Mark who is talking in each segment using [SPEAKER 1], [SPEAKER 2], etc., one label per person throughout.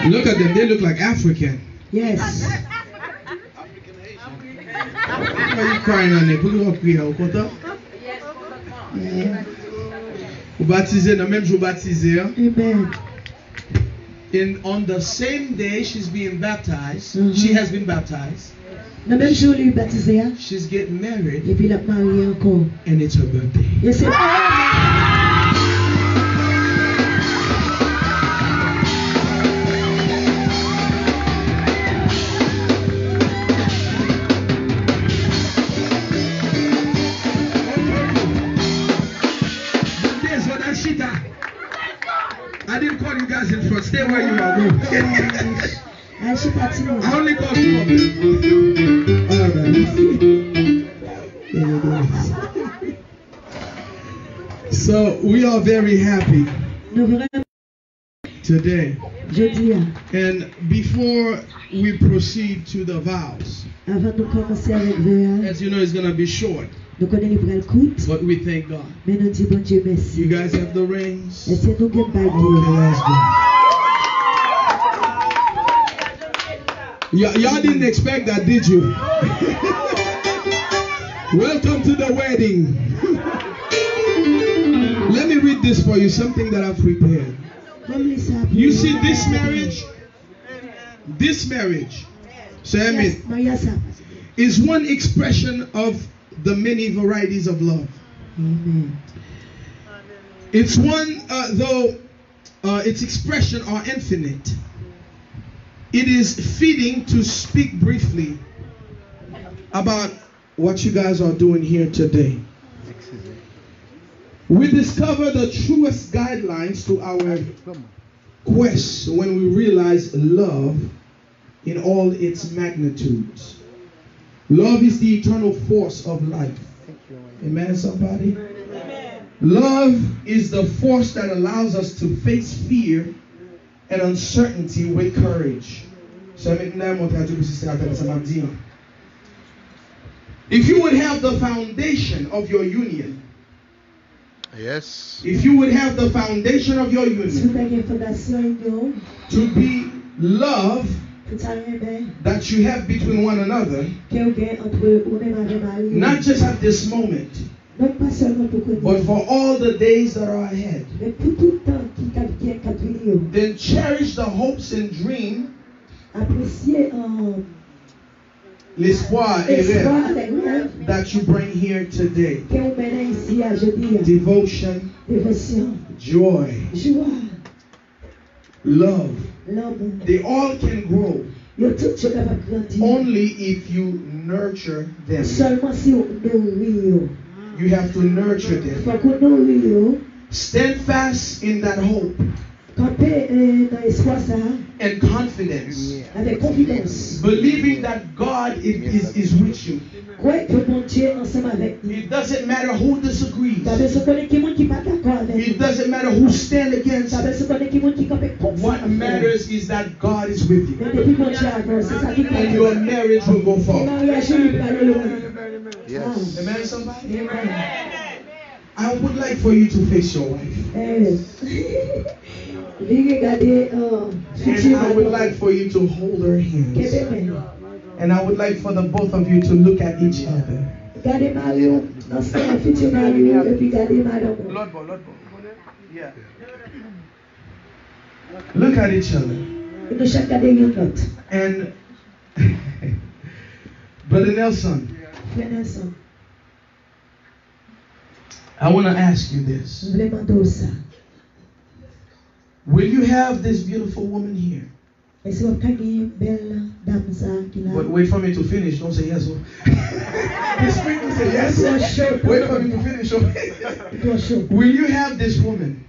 [SPEAKER 1] Look at them, they look like African.
[SPEAKER 2] Yes.
[SPEAKER 1] Why are you crying on it? Pourquoi vous criez au content? Vous baptisez, dans même jour baptisé.
[SPEAKER 2] Amen.
[SPEAKER 1] And on the same day she's being baptized, she has been baptized.
[SPEAKER 2] Le même jour, lui baptisé.
[SPEAKER 1] She's getting married.
[SPEAKER 2] Et puis, il a marié encore.
[SPEAKER 1] And it's her birthday.
[SPEAKER 2] Et c'est
[SPEAKER 1] I didn't call you guys in front. Stay where you are. Go. I only called you up. All right. So we are very happy today. And before we proceed to the vows, as you know, it's going to be short. But we thank God. You guys have the rings? Okay, let's go. Y'all didn't expect that, did you? Welcome to the wedding. Let me read this for you, something that I've prepared. You see this marriage? This marriage, is one expression of the many varieties of love.
[SPEAKER 2] Amen.
[SPEAKER 1] It's one, though its expression are infinite. It is fitting to speak briefly about what you guys are doing here today. We discover the truest guidelines to our quest when we realize love in all its magnitudes. Love is the eternal force of life. Amen, somebody? Amen. Love is the force that allows us to face fear and uncertainty with courage. If you would have the foundation of your union,
[SPEAKER 3] yes.
[SPEAKER 1] If you would have the foundation of your union to be love that you have between one another, not just at this moment, but for all the days that are ahead, then cherish the hopes and dreams, l'espoir et rêve that you bring here today. Devotion, joy, love. They all can grow only if you nurture them. You have to nurture them. Stand fast in that hope and confidence, believing that God is with you. It doesn't matter who disagrees. It doesn't matter who stands against you. What matters is that God is with you. And your marriage will go forward.
[SPEAKER 3] Yes.
[SPEAKER 1] Amen, somebody? Amen. I would like for you to face your wife. And I would like for you to hold her hands. And I would like for the both of you to look at each other. Yeah. Look at each other. And Brother Nelson, I want to ask you this. Will you have this beautiful woman here? But wait for me to finish. Don't say yes. This week you say yes. Wait for me to finish. Will you have this woman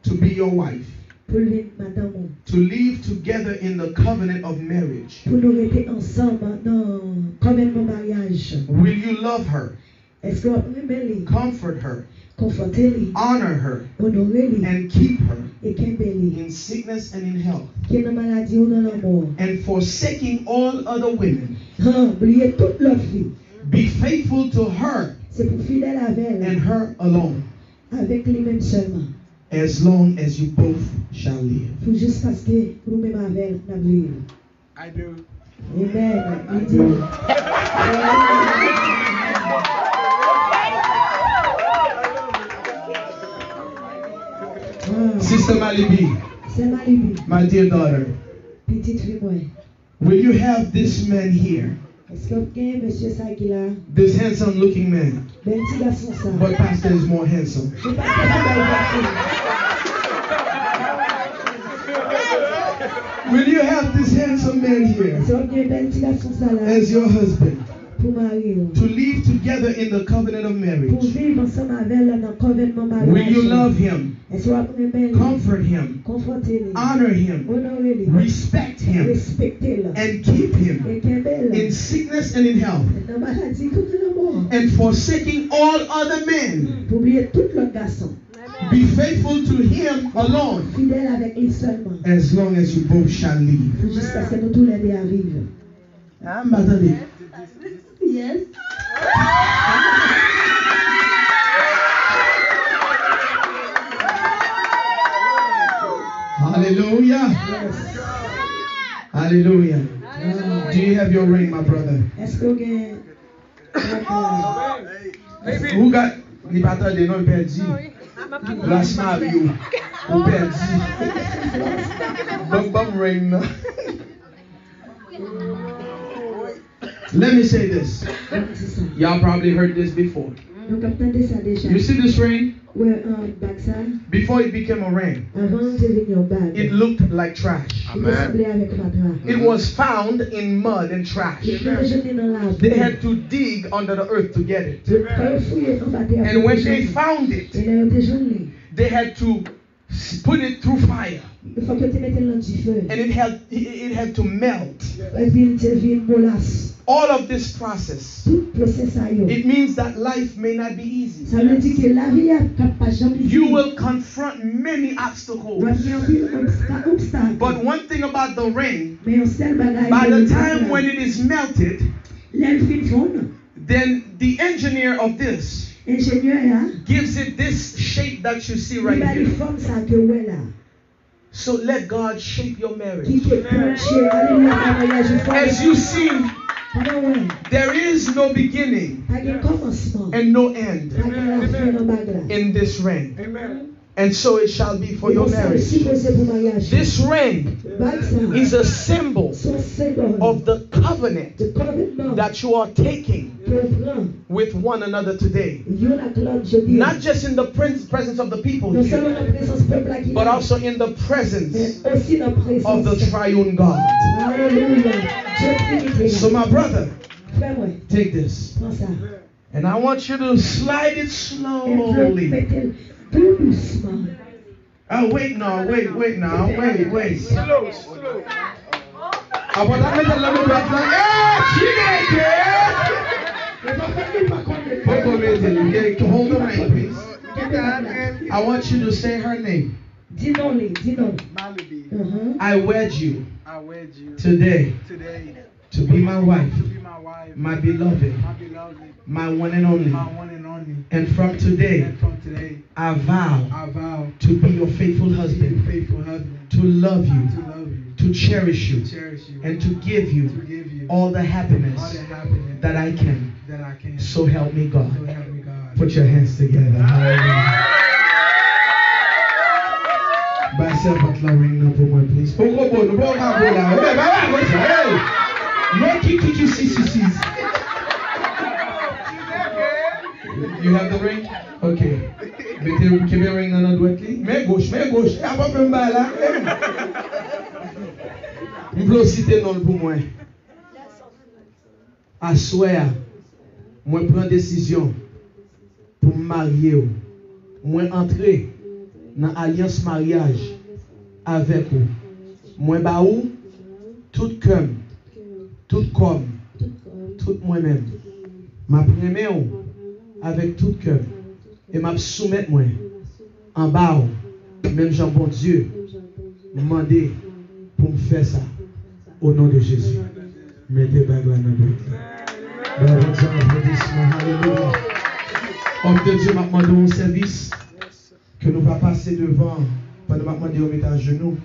[SPEAKER 1] to be your wife? To live together in the covenant of marriage? Will you love her? Comfort her? Honor her? And keep her in sickness and in health? And forsaking all other women, be faithful to her and her alone? as long as you both shall live.
[SPEAKER 2] Pour juste parce que pour nous-mêmes avec nous vivre.
[SPEAKER 4] I do.
[SPEAKER 2] Amen. Il dit.
[SPEAKER 1] Sister Malibi,
[SPEAKER 2] C'est Malibu.
[SPEAKER 1] my dear daughter,
[SPEAKER 2] Petite fille moi.
[SPEAKER 1] will you have this man here,
[SPEAKER 2] Est-ce que vous avez monsieur ça qui là?
[SPEAKER 1] this handsome looking man,
[SPEAKER 2] Ben petit garçon ça.
[SPEAKER 1] but pastor is more handsome.
[SPEAKER 2] Je pense que c'est garçon.
[SPEAKER 1] Will you have this handsome man here
[SPEAKER 2] Est-ce que vous avez ben petit garçon ça là?
[SPEAKER 1] as your husband
[SPEAKER 2] Pour marier.
[SPEAKER 1] to live together in the covenant of
[SPEAKER 2] Pour
[SPEAKER 1] marriage?
[SPEAKER 2] vivre ensemble avec elle dans le covenant mariage.
[SPEAKER 1] Will you love him,
[SPEAKER 2] Est-ce que vous avez ben
[SPEAKER 1] comfort him,
[SPEAKER 2] conforter-le?
[SPEAKER 1] honor him,
[SPEAKER 2] Honorer-le.
[SPEAKER 1] respect him,
[SPEAKER 2] Respecter-le.
[SPEAKER 1] and keep him
[SPEAKER 2] Et qu'elle
[SPEAKER 1] in sickness and in health,
[SPEAKER 2] dans la maladie comme dans la mort.
[SPEAKER 1] and forsaking all other men?
[SPEAKER 2] Pour oublier tout l'autre garçon.
[SPEAKER 1] Be faithful to him alone,
[SPEAKER 2] Fidèle avec lui seulement.
[SPEAKER 1] as long as you both shall live.
[SPEAKER 2] Jusqu'à ce que nous tous les deux arrivent.
[SPEAKER 1] Ah, m'attendez.
[SPEAKER 2] Yes.
[SPEAKER 1] Hallelujah.
[SPEAKER 2] Yes.
[SPEAKER 1] Hallelujah. Do you have your ring, my brother?
[SPEAKER 2] Est-ce que vous avez
[SPEAKER 1] Who got the battle de non perdu? Last Mario. Who perdu? Bum ring. No? Let me say this. Y'all probably heard this before.
[SPEAKER 2] Donc, entendez ça déjà.
[SPEAKER 1] You see this ring?
[SPEAKER 2] Ouais, bac ça.
[SPEAKER 1] Before it became a ring,
[SPEAKER 2] Avant, c'est venu au bac.
[SPEAKER 1] it looked like trash.
[SPEAKER 2] Il ressemblait avec matras.
[SPEAKER 1] It was found in mud and trash.
[SPEAKER 2] Il était jeté dans la
[SPEAKER 1] They
[SPEAKER 2] boue.
[SPEAKER 1] had to dig under the earth to get it.
[SPEAKER 2] Il fallait fouiller en bas terre.
[SPEAKER 1] And when they found it,
[SPEAKER 2] Il a été jaune.
[SPEAKER 1] they had to put it through fire.
[SPEAKER 2] Il faut que tu mettes dans du feu.
[SPEAKER 1] And it had to melt.
[SPEAKER 2] Et puis, il te vient une molasse.
[SPEAKER 1] All of this process,
[SPEAKER 2] Tout process à yo.
[SPEAKER 1] it means that life may not be easy.
[SPEAKER 2] Ça veut dire que la vie a pas jamais
[SPEAKER 1] You will confront many obstacles. But one thing about the ring,
[SPEAKER 2] Mais un seul bagage.
[SPEAKER 1] by the time when it is melted,
[SPEAKER 2] L'elfine fond.
[SPEAKER 1] then the engineer of this
[SPEAKER 2] Ingénieur là.
[SPEAKER 1] gives it this shape that you see
[SPEAKER 2] Il
[SPEAKER 1] right
[SPEAKER 2] va lui
[SPEAKER 1] here.
[SPEAKER 2] forme ça que ouais là.
[SPEAKER 1] So let God shape your
[SPEAKER 2] Qui
[SPEAKER 1] marriage.
[SPEAKER 2] te penche. Alléluia. Mariage
[SPEAKER 1] As you see,
[SPEAKER 2] Pendant ouais.
[SPEAKER 1] there is no beginning
[SPEAKER 2] Pas de commencement.
[SPEAKER 1] and no end
[SPEAKER 2] Pas de la fin dans bague là.
[SPEAKER 1] in this ring.
[SPEAKER 4] Amen.
[SPEAKER 1] And so it shall be for your marriage.
[SPEAKER 2] Si c'est pour mariage.
[SPEAKER 1] This ring
[SPEAKER 2] Bague ça.
[SPEAKER 1] is a symbol
[SPEAKER 2] Son symbole.
[SPEAKER 1] of the covenant
[SPEAKER 2] De covenant.
[SPEAKER 1] that you are taking
[SPEAKER 2] Que prend.
[SPEAKER 1] with one another today.
[SPEAKER 2] Yo la clope je dis.
[SPEAKER 1] Not just in the presence of the people
[SPEAKER 2] Non seulement
[SPEAKER 1] here,
[SPEAKER 2] la présence peuple là qui
[SPEAKER 1] but
[SPEAKER 2] là.
[SPEAKER 1] also in the presence
[SPEAKER 2] Mais aussi la présence.
[SPEAKER 1] of the triune God.
[SPEAKER 2] Alléluia. Dieu Trinité.
[SPEAKER 1] So my brother,
[SPEAKER 2] Frère moi.
[SPEAKER 1] take this.
[SPEAKER 2] Prends ça.
[SPEAKER 1] And I want you to slide it
[SPEAKER 2] Et
[SPEAKER 1] slowly.
[SPEAKER 2] mettez tout doucement.
[SPEAKER 1] Oh, wait now, wait now, wait.
[SPEAKER 4] Slow, slow.
[SPEAKER 1] I want to make a little bit like, hold the ring, please. I want you to say her name.
[SPEAKER 2] Dis-nous-les, dis-nous.
[SPEAKER 4] Malibu,
[SPEAKER 1] I wed you
[SPEAKER 4] I wed you
[SPEAKER 1] today
[SPEAKER 4] today
[SPEAKER 1] to be my wife,
[SPEAKER 4] to be my wife,
[SPEAKER 1] my beloved,
[SPEAKER 4] my beloved,
[SPEAKER 1] my one and only.
[SPEAKER 4] my one and only.
[SPEAKER 1] And from today,
[SPEAKER 4] And from today,
[SPEAKER 1] I vow
[SPEAKER 4] I vow
[SPEAKER 1] to be your faithful
[SPEAKER 4] to be
[SPEAKER 1] husband,
[SPEAKER 4] your faithful husband,
[SPEAKER 1] to love you,
[SPEAKER 4] to love you,
[SPEAKER 1] to cherish you,
[SPEAKER 4] to cherish you,
[SPEAKER 1] and to give
[SPEAKER 4] to
[SPEAKER 1] you
[SPEAKER 4] give you
[SPEAKER 1] all the
[SPEAKER 4] all
[SPEAKER 1] happiness
[SPEAKER 4] the happiness
[SPEAKER 1] that I can.
[SPEAKER 4] that I can.
[SPEAKER 1] So help me God.
[SPEAKER 4] So help me God.
[SPEAKER 1] Put your hands together. Hallelujah. Baissez votre la ring là pour moi, please. Pour moi, bon, nous allons pas là. Ouais, bah, ouais, ça. Hey! No kick you see. You have the ring? Okay. Mettez le ring dans notre doigt. Mais gauche. Il n'y a pas de problème là. Je veux citer non pour moi. À soir, moi prends décision pour me marier. Moi entrer dans alliance mariage avec vous. Moi ba ou tout cœur, tout corps, tout moi-même. M'a premier avec tout cœur et m'a soumettre moi en bas même Jean bon Dieu demander pour me faire ça au nom de Jésus. Mettez bague là dans le applaudissement. Alléluia. Homme de Dieu m'a demandé un service que nous va passer devant pendant que nous mettons à genoux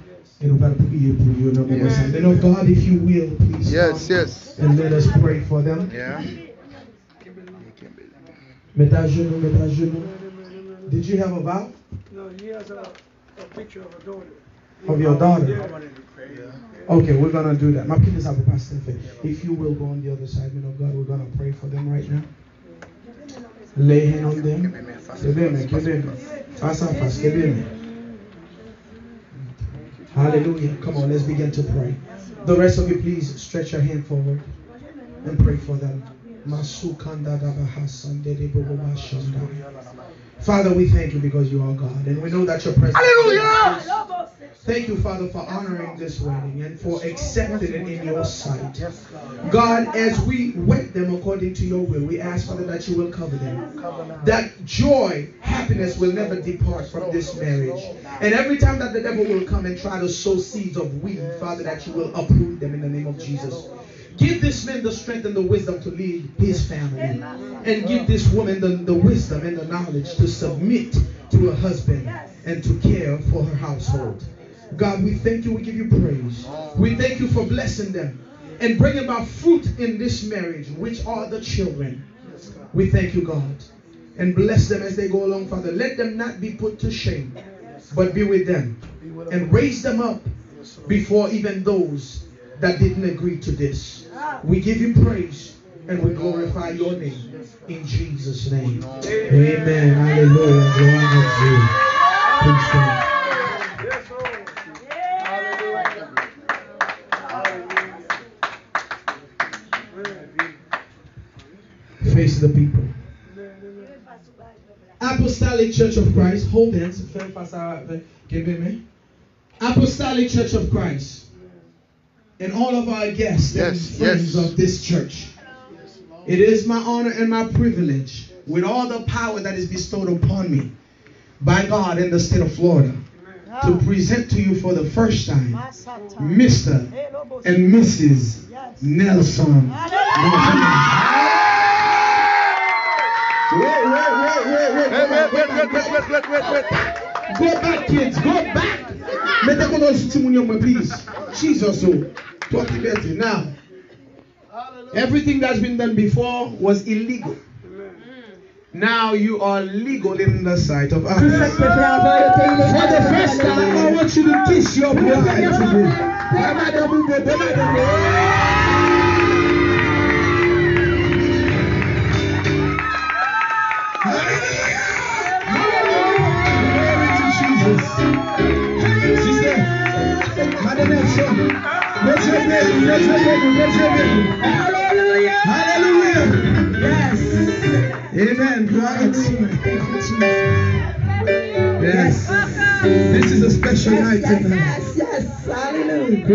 [SPEAKER 1] et nous allons prier pour you. Men of God, if you will, please
[SPEAKER 3] Yes,
[SPEAKER 1] come
[SPEAKER 3] yes.
[SPEAKER 1] and let us pray for them.
[SPEAKER 3] Yeah.
[SPEAKER 1] Mettez à genoux, mettez à genoux. Did you have a vow?
[SPEAKER 5] No, he has a picture of a daughter.
[SPEAKER 1] Of your daughter?
[SPEAKER 5] Yeah.
[SPEAKER 1] Okay, we're going to do that. My people have a pastor. If you will go on the other side, men of God, we're going to pray for them right now. Lay hand on them. Face à face. Hallelujah. Come on, let's begin to pray. The rest of you, please stretch your hand forward and pray for them. Father, we thank you because you are God, and we know that your presence.
[SPEAKER 3] Hallelujah!
[SPEAKER 1] Thank you, Father, for honoring this wedding and for accepting it in your sight. God, as we wed them according to your will, we ask, Father, that you will cover them. That joy, happiness will never depart from this marriage. And every time that the devil will come and try to sow seeds of weed, Father, that you will uproot them in the name of Jesus. Give this man the strength and the wisdom to lead his family. And give this woman the wisdom and the knowledge to submit to her husband and to care for her household. God, we thank you. We give you praise. We thank you for blessing them and bringing about fruit in this marriage, which are the children. We thank you, God. And bless them as they go along, Father. Let them not be put to shame, but be with them. And raise them up before even those that didn't agree to this. We give you praise and we glorify your name. In Jesus' name. Amen. Hallelujah. Please stand. Face the people. Apostolic Church of Christ. Hold hands. Apostolic Church of Christ. And all of our guests and friends of this church. It is my honor and my privilege, with all the power that is bestowed upon me by God in the state of Florida, to present to you for the first time Mr. and Mrs. Nelson. Wait. Go back, kids. Go back. Please. Jesus. Now, everything that's been done before was illegal. Now you are legal in the sight of us. For the first time, I want you to kiss your bride today. Hallelujah. Hallelujah. Yes. Amen. Yes. This is a special night tonight.
[SPEAKER 2] Yes. Hallelujah.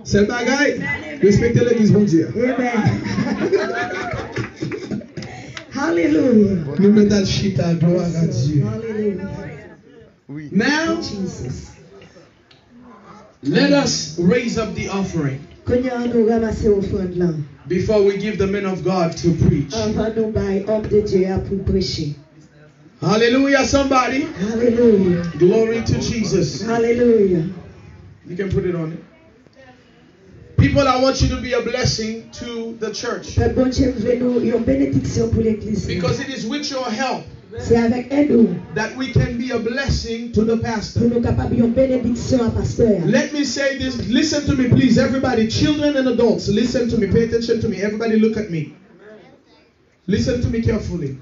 [SPEAKER 1] C'est le bagaille. Respectez l'église, bon Dieu.
[SPEAKER 2] Amen. Hallelujah.
[SPEAKER 1] Nous mettons le chita, gloire à Dieu.
[SPEAKER 2] Hallelujah.
[SPEAKER 1] Now,
[SPEAKER 2] Jesus.
[SPEAKER 1] let us raise up the offering before we give the men of God to preach. Hallelujah, somebody.
[SPEAKER 2] Hallelujah.
[SPEAKER 1] Glory to Jesus.
[SPEAKER 2] Hallelujah.
[SPEAKER 1] You can put it on it. People, I want you to be a blessing to the church. Because it is with your help that we can be a blessing to the pastor. Let me say this. Listen to me, please. Everybody, children and adults, listen to me. Pay attention to me. Everybody look at me. Listen to me carefully.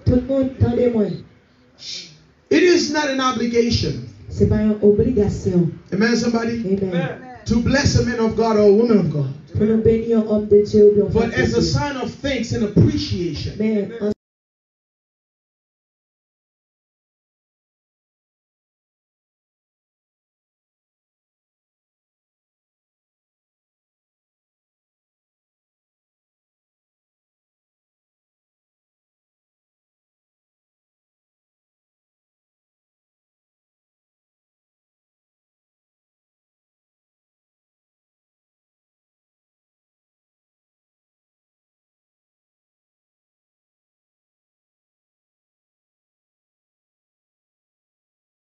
[SPEAKER 1] It is not an obligation. Amen, somebody?
[SPEAKER 2] Amen.
[SPEAKER 1] To bless a man of God or a woman of God. But as a sign of thanks and appreciation.